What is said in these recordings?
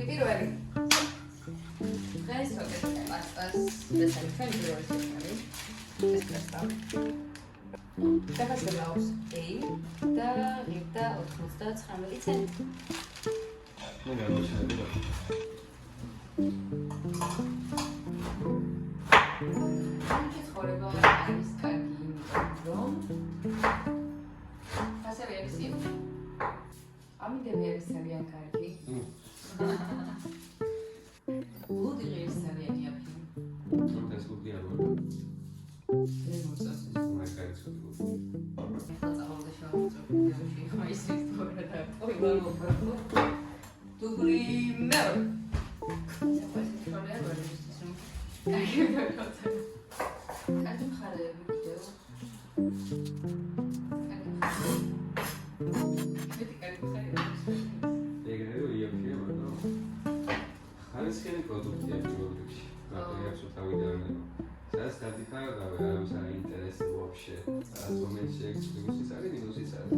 პირველი დღეს ვაკეთებ პასტას და საერთოდ პირველი შექმნები ეს პასტა დაგასწრებს ეი და ღირდა 99 ცენტი მე გამოსადი ამის ცხოვრება არის კარგი რომ ასევე არის ამიტომი არის ძალიან კარგი ლუდი ღირს ძალიან იაფი ეს ლუდი არ ვარ მე მოწონს მაგარი ცოტა ახლა შევწოვდი ხაისის თორე და ყველა მოგბო დუბლი მერ საყვარელი შოლია ვერდის რომ კარგი ვეროცა კარგი მხარეები კიდევ ხარისხიანი პროდუქტია ბიოლოგიაში. რატოაც თავიდან სადაც დადიხარ და ვერავის არ ინტერესი ვაფშე. სადაც მომენტში ექსკლუზივიც არის, მინუსიც არის.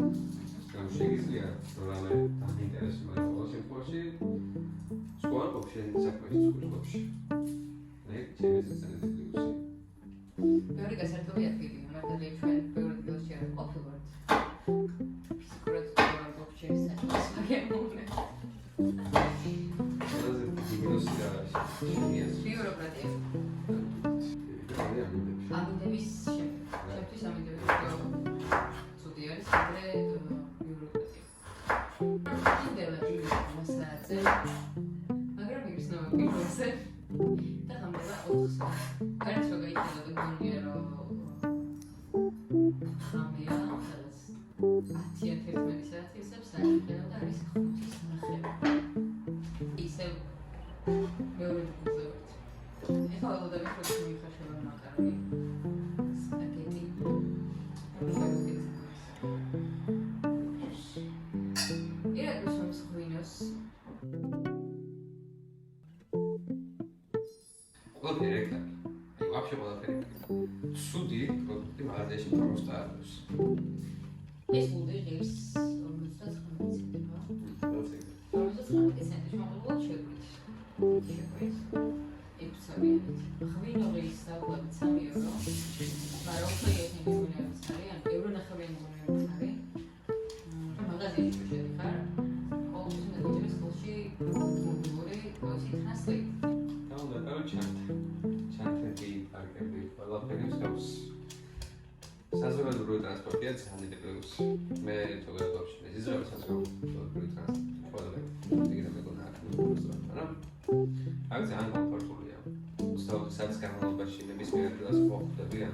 რომ შეგიძლია რამე დაინტერესო, მაგრამ ყოველ შემთხვევაში სკოლაში შენ საქმეში სკოლაში. მე ჩემს ექსკლუზივი. ბევრი გასართობი ადგილი, მაგრამ ჩვენ ბევრი ფილოსოფია არ ყოფილვართ. ფიზიკურად ვაფშე საქმეს მაგემუნე. ბიუროკრატია. ამიტომის შემთხვევით ამიტომის ცუდი არის ადრე ბიუროკრატია. კიდევ ერთი მასაძე. მაგრამ ის ნუ პირველზე და გამოდა 4-ს. გარეთ რო გაიხედა და გონია რომ ამია სადაც 10-11 საათისებს საერთოდ და არის 5:09. ისევ მეორე გულზე ეხლა ველოდები ხოთი მიხაშება მაკარონი სპაგეტი ირაკლის ხვინოს ყველაფერი რეკლამი აი ვაფშე ყველაფერი ცუდი პროდუქტი მაღაზიაში პრომოსტარებს ეს გულდი ღირს 59 ცენტია 59 ცენტი შემოღებულად შეგვიძლია ხვინო ღირს საუბრად 3 ევრო მაგრამ ხოიეთი მიგონებს არის ევრო ნახევარი მიგონებს არის მაღაზიაში შედიხარ ყოველთვის მეგობრებს ხოლში მობილური სიტნასლი და ჩანთები პარკები ყველაფერი მსგავს საზოგადოებრივი ტრანსპორტია ძალიან პლუსი მე თორემ ვაფშე იზრაელ საზოგადოებრივი ტრანსპორტი ყველაფერი ეგრე მეგონა მაგრამ აქ ძალიან კომფორტულია სადაც განმავლობაში ნებისმიერ დღეს მოხვდებიან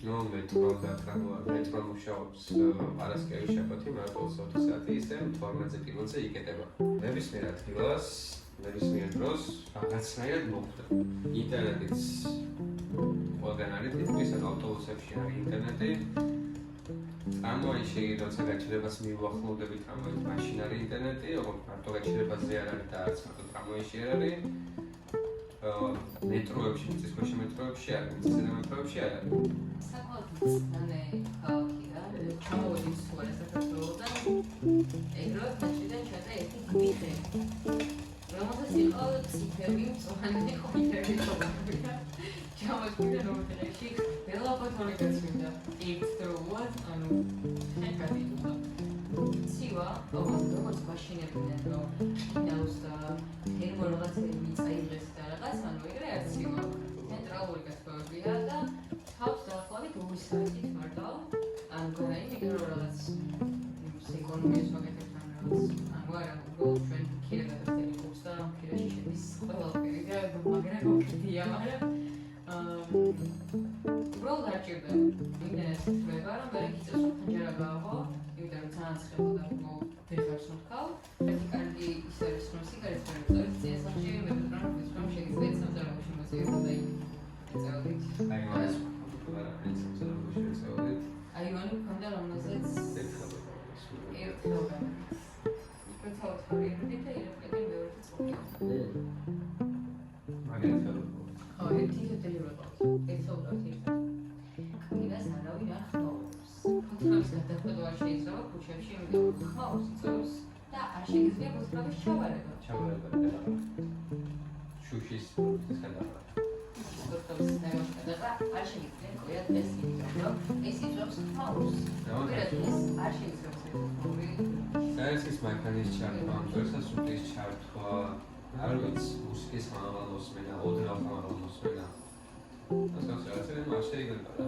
ნუ მეტრო და ტრამვაი მეტრო მუშაობს პარასკევი შაბათი მარტო 20 საათი ისე 12-ზე პირველზე იკეტება ნებისმიერ ადგილას ნებისმიერ დროს რაღაცნაირად მოხვდება ინტერნეტიც ყველგან არის თითქმის ავტობუსებში არის ინტერნეტი ტრამვაიში როცა გაჩერებას მიუახლოვდები ტრამვაის მაშინ არის ინტერნეტი ოღონდ მარტო გაჩერებაზე არ არის და არც მარტო ტრამვაიში არ არის მეტროებში მიწისქვეშა მეტროებში არის მიწისზედა მეტროებში არ არის საკმაოდ ძნელი ქალაქია ჩამოვედი სულ საქართველოსთან ეგ რო ნაჭიდან ჩატა ერთი გიხე რომელსაც იყო ციფრები მწვანე კომპიუტერი ჩავაგდია ჩამოვედი რომ დღეში ველაპარაკი გაცვიდა ერთ დროულად ანუ შენ გადიდოდა ცივა როგორც მაშინებიდან რომ ნაუს და თერმო რაღაცები მიწაიღეს და რაღაც ანუ ეგრე არ ცივა ცენტრალური გასწორებია და თავს დაახლოებით 2 საათით მარტო ანუ გაიგე რომ რაღაც ეკონომიის მაგეთებთან რაღაც ანუ არა უბრალოდ ჩვენ ქირა გადასტერი ყურს და ქირაში შედის ყველაფერი და მაგრამ მოკიდია მაგრამ უბრალოდ არ ჭირდება იმდენად ხდება რომ ვერ იგიწევს რომ ფანჯარა გააღო იმიტომ რომ ძალიან ცხელოდა რომ ვეღარ სუნთქავ ერთი კარგი ის არის რომ სიგარეტს ვერ უწევთ წესახში მეტყვი რომ შეგიძლიათ სამზარეულოში მოძიებო და იქ ეწეოდით აი მას არა ეს სამზარეულოში ეწეოდით აი მან მქონდა რომელზეც ერთხელ როცა ვთქვი და ირეკლები მეორეც ყოფილა მაგერთხელ ერთი თეთრი როყავს ერთსაუბრად მოთხრობის გადახვევა არ შეიძლება ქუჩებში, იმიტომ რომ ხმაურს იწვევს და არ შეგიძლია მოთხრობის ჩავარება. შუშის გადაყრა. მოთხრობის გადაყრა არ შეგიძლია ყოიათ ეს იმიტომ რომ ეს იწვევს ხმაურს. პირადად არ შეიძლება საერთის მანქანის ჩართვა, ამგვარსა სუპის ჩართვა, არ ვიცი, მუსიკის ხმალოსმენა, ოდნავ ხმალოსმენა. ასეც რაღაცები არ შეიძლება რა.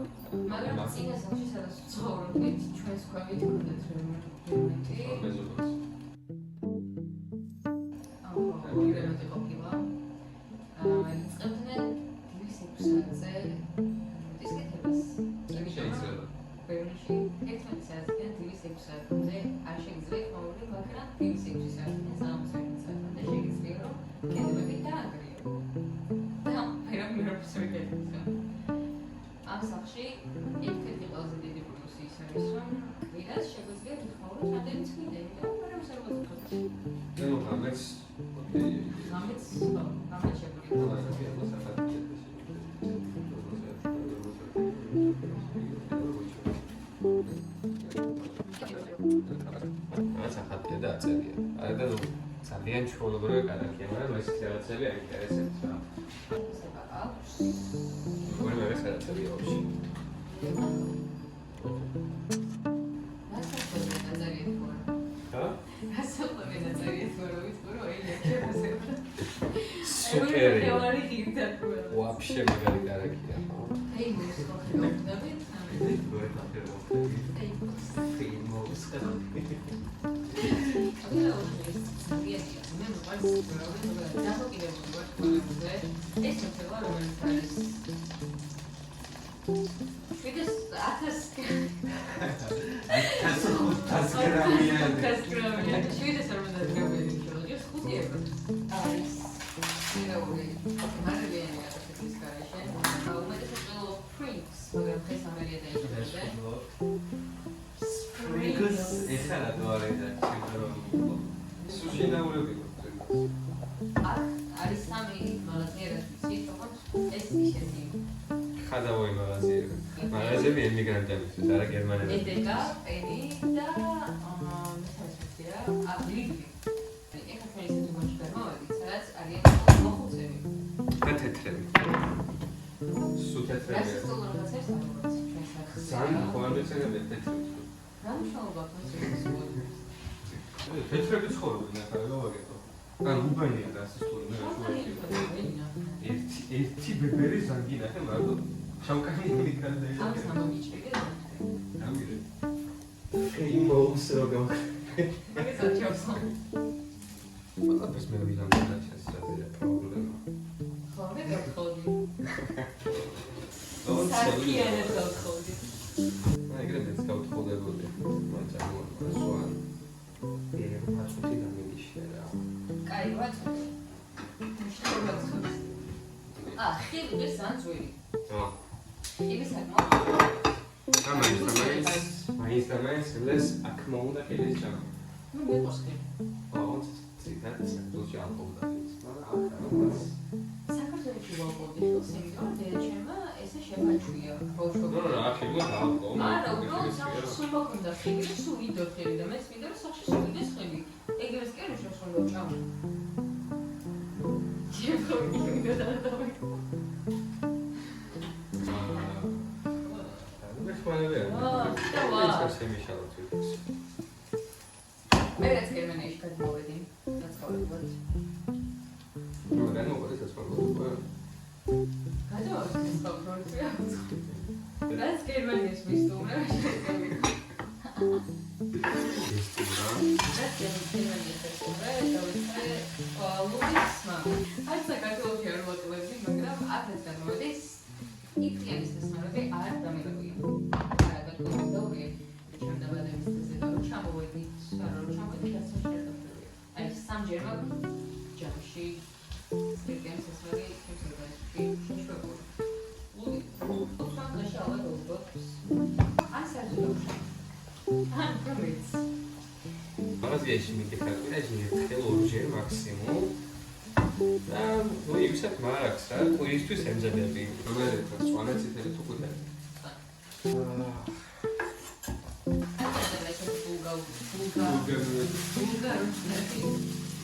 მაგრამ წინა სახლში სადაც ცხოვრობდით, ჩვენს ქვევით ქონდათ რემონტი. მეზობლად. რემონტი ყოფილა. იწყებდნენ დილის 6-ზე დისკეთებას. შეიძლება. ბერლინში 11 საათიდან დილის 6 საათამდე არ შეგიძლია ხმაური მაგრამ დილის 6 საათიდან 3 საათამდე შეგიძლია რომ კედლები დააგრიო. და ფერაფერაფერს ვიგებთ. ამ სახლში ერთ-ერთი ყველაზე დიდი პლუსი ის არის რომ ვიდას შეგვიძლია ხმაური რამდენიც მინდა, იმიტომ რომ არ მოსაუბროთ. ნუ ამეც ამეც შეგვიძლია. რაც ახალია და აწერია. არა და ძალიან ჩვეულებრივი კარაქია, მაგრამ ეს რაღაცები აინტერესებს რა. როგორ მე რაღაცები ვაფშე. სუპერი. ვაფშე მაგარი კარაქია. Ei, mūsu kaut kādā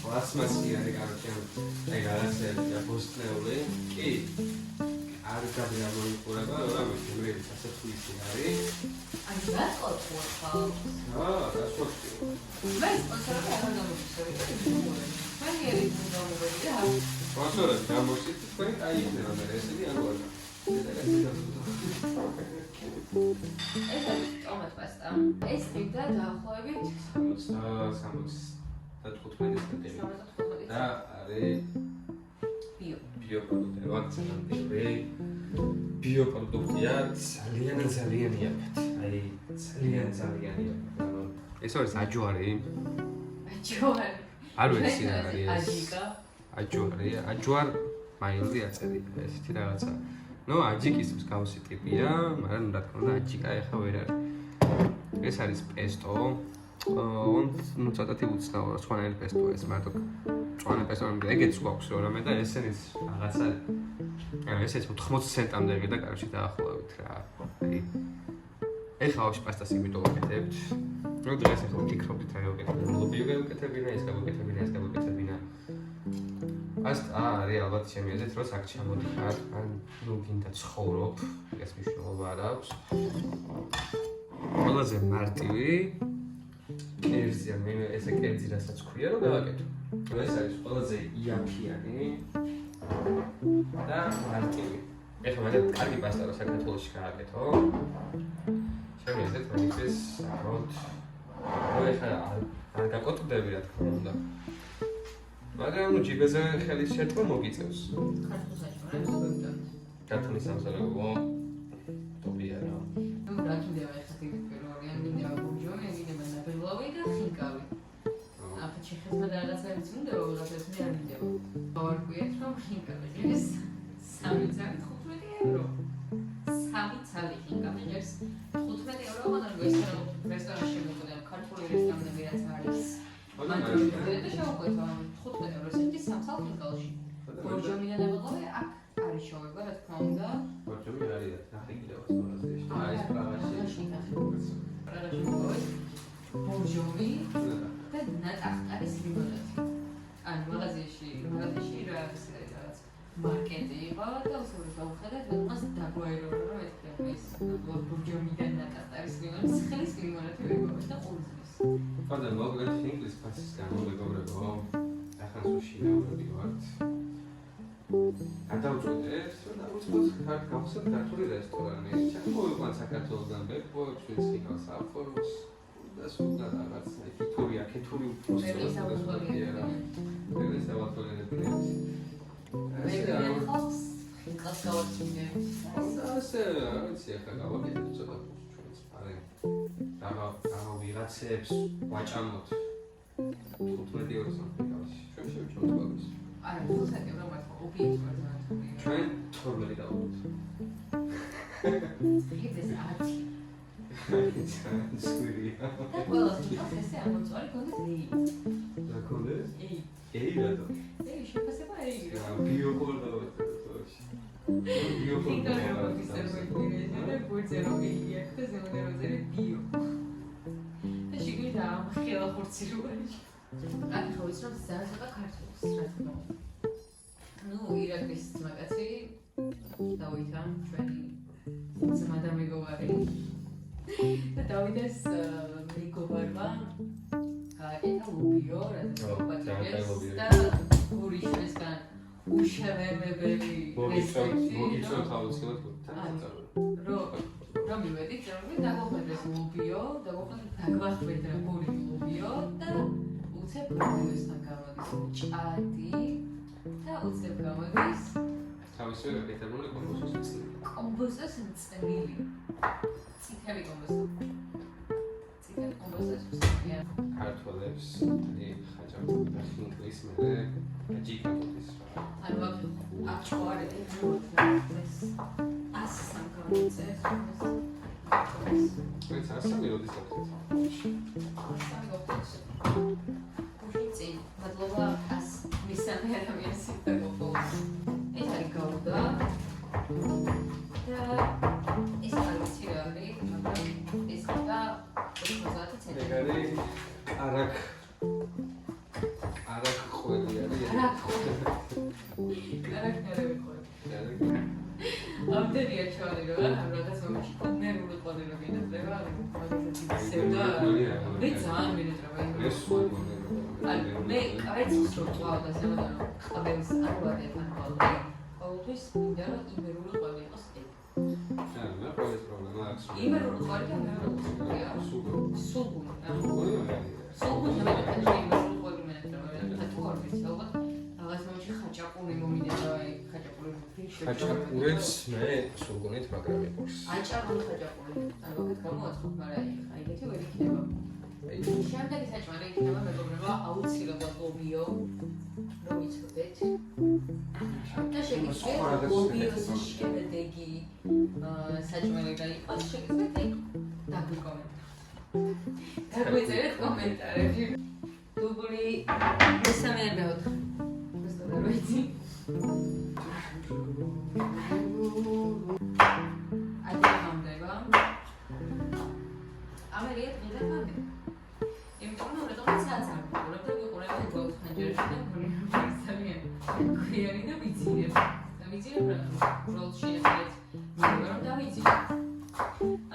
პლასმასი არის, короче, აი რაღაცები აბოსტნეული. კი. არ გადაამოიყურება, რა ვიცი, მე სასწაულში არის. აი გაწყვეტ ხალხს. გასვოთი. მე სპონსორები არ გამომიწევი. მე ერთი გამომივედი და სპონსორები გამოსით, თქვენ აი იქნება მე ესენი აგორა. ეს არის ტომატ პასტა. ეს ყიდა დაახლოებით 65 და არის ბიო პროდუქტი, ვაქცინამდე. ბიო პროდუქტია ძალიან იაფად. აი ძალიან იაფად. ეს არის აჯვარი. არ ვიცი რა არის ეს. აჯვარ მაილდი აწერია ესეთი რაღაცა. ნუ აჯიკის მსგავსი ტიპია, მაგრამ რა თქმა უნდა აჯიკა ეხა ვერ არის. ეს არის პესტო. ნუ ცოტათი უცნაურია, სხვანაირი პესტოა ეს, მარტო მწვანე პესტო ეგეც გვაქვს რამე და ესენის რაღაცა ესეც 80 ცენტამდე ეგ და კარში დაახლოებით რა. აი ეხა ვაფშე პასტას იმიტომ ვაკეთებთ. ნუ დღეს ახლა ვფიქრობთ აი ვაკეთებთ, ვაკეთებინა, ეს გავაკეთებინა. პასტა არის ალბათ ჩემი აზრით, რომ აქ ჩამოდიხარ, ან ნუ გინდა ცხოვრობ, ეს მნიშვნელობა არ აქვს. ყველაზე მარტივი კერძია, მე ესე კერძი რასაც ქვია, რომ გავაკეთო. ეს არის ყველაზე იაფიანი და მარტივი. ეხლა მე კარგი პასტა რა საქართველოში გააკეთო. ჩემი აზრით, მაგის საკმაოდ ეხლა არ გაკოტრდები რა თქმა უნდა. მაგრამ ნუ ჯიბეზე ხელის შეტყვა მოგიწევს. ქართული სამზარეულო ტოპია რა. ნუ რა კიდევ ახლა პირველი ან კიდევ ბურჯომი, კიდევ ნაბელოვი და ხინკავი. ახლა ჩეხეთმა და რაღაცაებიც უნდა რომ რაღაცაებიც არ მიდევა. ვარ გვიეთ რომ ხინკავი ეს 3 წელი 15 ევრო. 3 წელი ხინკავი ეს 15 ევრო მაგრამ ეს რესტორანში მოგონია ქართული რესტორანები რაც არის. მაგრამ და შევყვეთ 15 ევრო სენტი 3 წელი ხინკავში. ბურჯომი და ნაბელოვი აქ არის შოვება რა თქმა უნდა. ბურჯომი არის ნახე კიდევ ასმალაზე. არის პრაღაში. პრაღაში მოვიდეთ. ბურჯომი და ნატახტარის ლიმონადი. ან მაღაზიაში რა რაღაც მარკეტი იყო და უბრალოდ გავხედეთ და მას დაგვაეროა რომ ეს ბურჯომი და ნატახტარის ლიმონადი ხელის ლიმონადი ვიყავით და ყურძნის. ხოდა მოგეთ ინგლისის ფასის გამომეგობრებო. ახლა სუშინაურები ვართ. გადავწყვეტეთ, რომ დავუწყოთ გავხსნათ ქართული რესტორანი. ჩახმოვიყვან საქართველოსგან ბექბოებს, ვინც იქავს აფორმოს და სულ და რაღაც ქეთური უბრალოდ და ეს ავტორები. მე ხავს ხინკას გავაცინე. ასე ვიცი ახლა გავაკეთებ ცოტა ჩვენც პარე. რაღაც ვიღაცებს ვაჭამოთ 15 ევროს ამფიქავში. ჩვენ შევჭამთ მაგას. არა, 15 ევრო მართლა ობიექტურად მართლა. ჩვენ 12 დავუთ. ეს 10. სკვირია. და ყველას ეს ამოწარი კონდეს ეი. და კონდეს? ეი. ეი რატო? ეი შეფასება ეი რა. ბიო კორდავეთ თორში. ბიო კორდავეთ. და ბუძერო ეი ახლა ზემოდეროზე ბიო. და შეგიძლია ამ ხელა ხორცი როარი. აქ ხოვის რომ ზარზება ქართულს რა თქმა უნდა. ნუ ირაკის მაგაცი დავითან ჩვენი ძმა და მეგობარი. და დავითეს მეგობარმა გააკეთა ლობიო, რაც პატიეს და გურიშესგან უშევებებელი მოგიწევთ თავისუფლად რომ მივედით, რომ დაგვახვედრეს ლობიო, დაგვახვედრა გური ლობიო და უცებ პროდიუსთან გამოდის ჭადი და უცებ გამოდის თავისუფლად ეკეთებული კომბოსოს წილი. კომბოსოს წილი. ციტები კომბოსო. ციტები კომბოსოს წილია. ქართველებს ხაჭაპური და ხინკლის მერე აჯიკა მოდის. ანუ აქ ჩوارები ეს ას სამკაუცეს. ეს ასამი როდის გახდეთ? ასამი გახდეთ. უჩი მადლობა ას მისამე ადამიანს იფერბო. ეს არის გაუდა. და ეს არის ცირალი, მაგრამ ეს და 90 ცენტი. ეგ არის არაკ და მე ძალიან მინეტრება ეს მე კაიც ვწვავდა ზემოდან რომ ყბების არვადეთ ან ყალბი ყოველთვის მინდა რომ იბერული ყვავი იყოს ეგ მე ყოველთვის პრობლემა აქვს იბერული ყვავი და მე სულგუნი სულგუნი მე იბერული ყვავი მენეტრება თუ არ ვიცი ალბათ რაღაც მომენტში ხაჭაპური მომიდება აი ხაჭაპური ხაჭაპურიც მე სულგუნით მაგრამ იყოს აჭარული ხაჭაპური ალბათ გამოაცხოთ მაგრამ აი ეგეთი ვერ იქნება შემდეგი საჭმელი იქნება მეგობრებო აუცილებლად ლობიო რომ იცოდეთ და შეგიძლიათ ლობიოს შემდეგი საჭმელი და იყოს შეგიძლიათ ეგ დაგვიწერეთ კომენტარებში დუბლი მესამე და მეოთხე დასწორება ვიცი ადი გამდება ამერია დღედა გამე იმიტომ რომ რაღაც საათი ვიყურებ და ვიყურებ გოლს ფანჯერში და ძალიან ქვიანი და ვიცინებ რა როლ შეიძლება მე რომ დავიცინე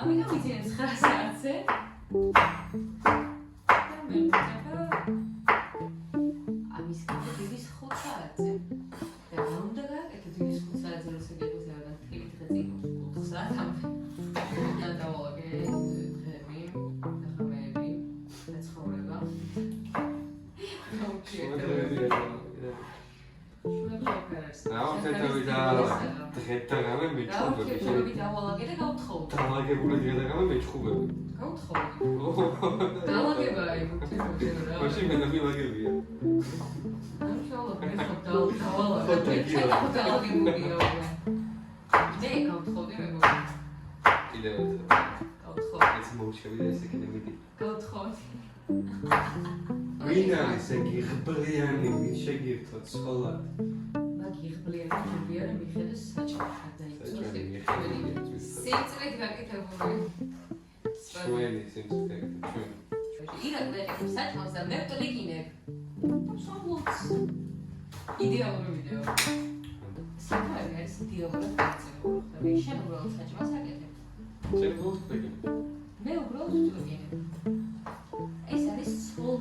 ამიტომ ვიცინე 9 საათზე და მე ამის კიდეც 5 საათზე და უნდა გააკეთო ის 5 საათზე რომ შეგეძლო და თითქოს დღეზე 5 საათამდე და დავალაგე დღეები და ხმები და ცხოვრება დღეთაგამე მეჩხუბები. შევები დავალაგე და გავთხოვდი. დავალაგებული დღეთაგამე მეჩხუბები. გავთხოვდი. დავალაგება აი მოგწევდა. მაშინ მე დამილაგებია. ამ შევალაგე დავალაგე. დავალაგებია. მე გავთხოვდი მე მოგწევდა. კიდევ გავთხოვდი. ეს მოუჩები და ესე კიდე მიდი. გავთხოვდი. ვინ არის ეგ ღბლიანი ვინ შეგირთოთ სკოლად? ღბლიანი მიხედოს საჭმელად დაიწოს. სიძრეთ გაკეთებული. ჩვენი სიმწიფე ჩვენ. ირაკლი საჭმელს და მე ვტლიკინებ. სულუც. იდეალური ვიდეო. საქმე არის იდეალურად გაწეული. და მე შენ უბრალოდ საჭმელს აკეთებ. შენ უბრალოდ ვტლიკინებ. მე უბრალოდ ვტლიკინებ. ეს არის სულ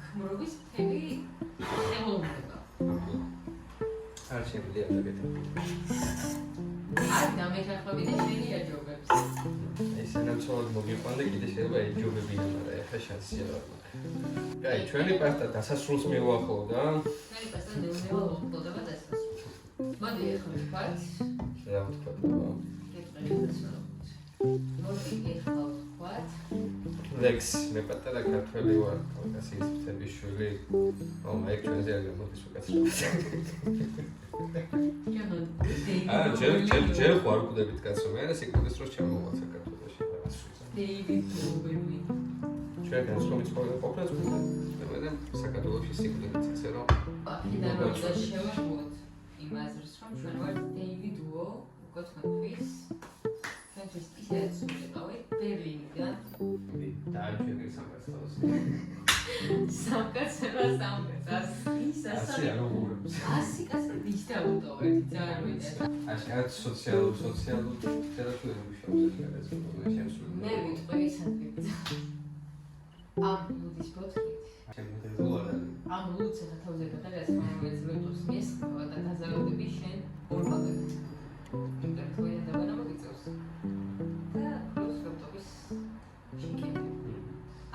ქმრობის მთელი ხელოვნება. არ შემიძლია დაგეთო. არ დამეხები და შენი აჯობებს. ეს ანაცოლად მოგიყვანდა კიდე შეიძლება ეჯობებინა, მაგრამ ეხა შანსია არ მაქვს. აი, ჩვენი პასტა დასასრულს მივუახლოვდა. ჩვენი პასტა მივუახლოვდა დასასრულს. მოდი ეხლა ვთქვათ. რა ვთქვათ? მოდი ეხლა ვთქვათ. ლექს მე პატარა ქართველი ვარ, კავკასიის მთების შვილი. მაიქ ჩვენზე არ გამოდის უკაცრავად. ჯერ ხوار ვკვდებით კაცო, მე არა სიკვდილის დროს ჩამოვა საქართველოში რაღაც შვილი. დეივიდ ბოვენი. ჩვენ განსხვავებით ყოფნა წვიდა. და საქართველოში სიკვდილიც ისე რომ აქედან რომ შევეღოთ იმ აზრს, რომ ჩვენ ვართ დეივიდ უო უკეთმოთვის. ჩვენთვის ისეც ვიყავით ბერლინიდან. დააჩვენე სამკაცროს. სამკაცროს ასე არ უღურებს. 100 კაცი ვის დაუტოვეთ ძალიან ვიდა. აშკარად სოციალური თერაპია მუშაობს ეს მე ვიტყვი სადღაც. ამ ლუდის ბოთლით. ამ ლუდს ახლა თავზე გადაგას რომელიც ლუდს მიესწრება და გაზარდები შენ ორმაგად. ინტერნეტიდან დავანა მოგიწევს. და პლუს ლაპტოპის შეკეთება.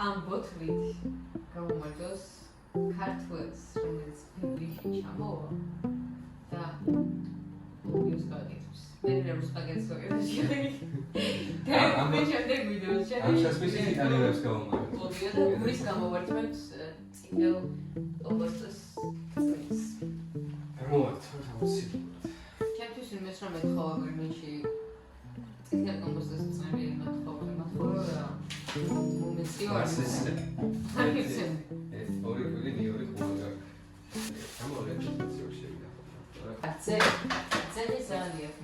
ამ ბოთლით გამომარჯოს ქართველს რომელიც ფიბრიში ჩამოვა და ლუდის გაგეთებს. მე რუს პაკეტს ვაკეთებ. და მე შემდეგ ვიდეოს ამ შესაძლოა იტალიელებს გამომარჯოს. ლუდია და გურის გამოვარჯვეთ წითელ ობოსტოს წრის. გამოვარჯვეთ აუცილებლად. ჩემთვის იმეს რომ ეთხოვა გრინში წითელ ობოსტოს წრი მათხოვა მომეციო არ ისე. ორი კვირი მეორე ხუაგა. გამოვარჯვეთ შევიდა. აცე ძალიან.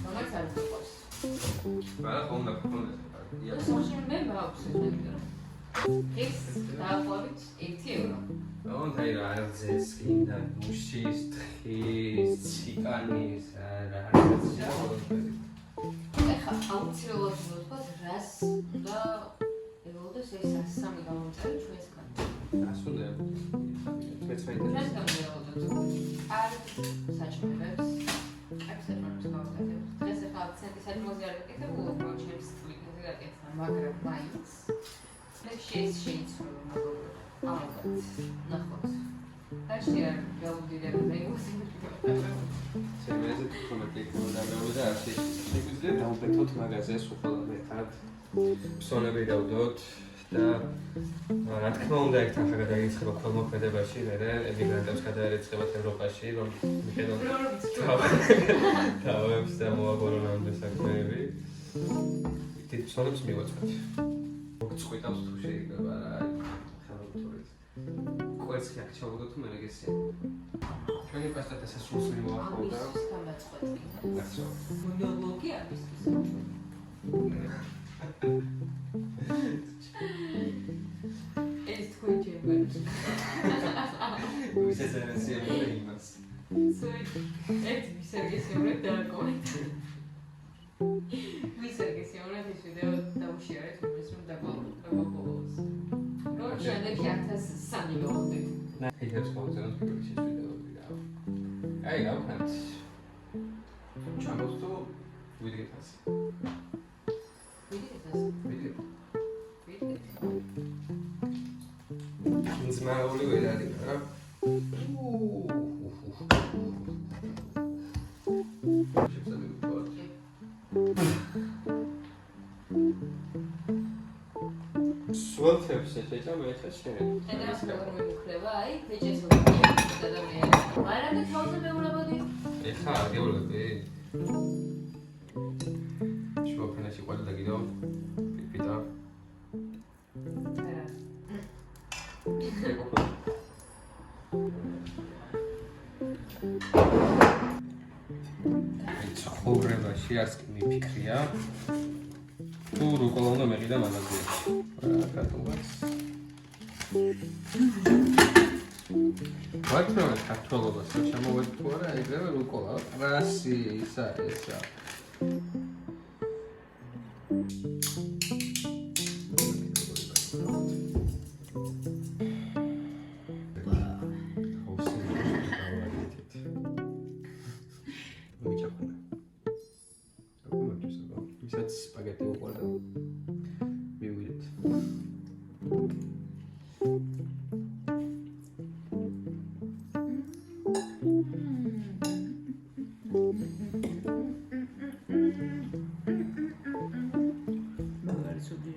რომელიც არ გიყავს. მაგრამ ხონდა. ეს ოშენ მე ბაუქს ეს. ეს დაახლოებით 1 ევრო. და აი რა არის კიდე მუშის, თხის, ციკანის, რა არის ეს? ეხა აუცილებლად ვთქვათ რას და ველოდოს ეს 3 გამომწერი ჩვენსგან. ასულე. მეც მე ჩვენსგან ველოდოთ. არ საჭმელებს. არ საჭმელებს გავაკეთებ. დღეს ახლა ცენტრის საჭმელზე არ ვაკეთებ, უბრალოდ ჩემს ტვიკაზე გაკეთდა, მაგრამ მაინც. მე შეიცვალა მოგობრ. ალბათ. ნახოთ. Actually, ველოდიდებ მეგობრებთან. სერვერზე თვითონაკი მოდარაული და ასე შეგვიძლია დავბეთოთ მაგაზეს უყოლოდ ერთად. ფსონები დავდოთ და რა თქმა უნდა ერთად გადაიწყება ქველმოქმედებაში, მერე ემიგრანტებს გადაერეცხებათ ევროპაში, რომ მიხედონ თავებს და მოაგორონ ამდე საქმეები. დიდ ფსონებს მივაწვეთ. მოგწყვიტავს თუ შეიძლება რა ხელმოწერით. კვერცხი აქ ჩავაგდო თუ მე რეგესია. ჩვენი პასტატა სასულს მიმოახავდა. ამის გამაწყვეტი. ახსო. მონოლოგი არის ის. ეს თქვენ ჩემს. ვისაც არასიამოვნე იმას. ეს ვისერგესიურებ დააკომენტე. ვისერგესიურებ ეს ვიდეო დაუშიარეთ იმის რომ დაგვალოს. რომ შემდეგ 1003 მოვდეთ. ნაიდებს მოვწეროთ პირველში ვიდეოები რა. აი რა ვქნათ. ჩამოვსო ვიდეოს. ვიდეო. ძმაული ვერ არის რა. სულთებს ეჭა მე ხა შენ. ეს რა მოგხდება, აი, ბეჭეს მოგხდება ადამიანი. მაგრამ მე თავზე მეულებოდი. ეხა გეულები. შუაფენაში ყვადა და კიდევ პიტა. არა. ცხოვრებაში არც კი მიფიქრია. თუ რუკოლა უნდა მეყიდა მაღაზიაში. რა კატულაც. ვაკეთებ ქართულობას, შემოვედი თუ არა, ეგრევე რუკოლა. პრასი, ისა. სპაგეტი უყურდა. მივიდეთ. მაგარი სუდი.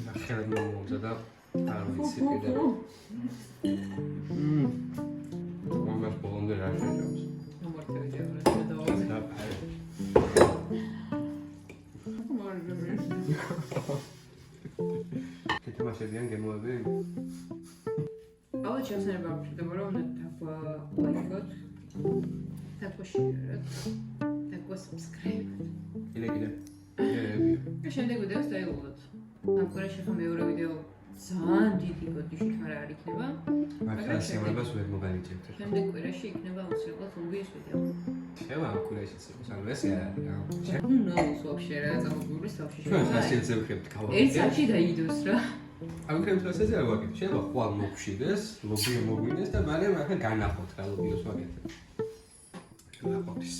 ნახევარ მომზა და არ ვიცი კიდე. მომას ბოლომდე რა შეჭამს. მომართები ჯერა დავაწყე. და აი თამაშებიან გემოები? ალბათ შევსანება გვხვდება რომ ლაიქოთ, შეეროთ, subscribe. კიდე. და შემდეგ ვიდეოს დაიღალოთ. ამ კვირაში ხომ მეორე ვიდეო ძალიან დიდი გოდიში თვარ არ იქნება. მაგრამ შემოებას ვერ მოგანიჭებთ. შემდეგ კვირაში იქნება აუცილებლად ლუგის ვიდეო. შევა ამ კვირაში წელს ანუ ეს არის რა. Who knows вообще რა წამოგურის თავში ჩვენ სასიძე ვხებთ გავაკეთეთ. ერთ საათში დაიდოს რა. ამ კრემფლასაზე არ ვაკეთებ. შეიძლება ხვალ მოგშვიდეს, ლობიო მოგვინეს და მალე მაგა განახოთ რა ლობიოს ვაკეთებ. შევაყოთ ის.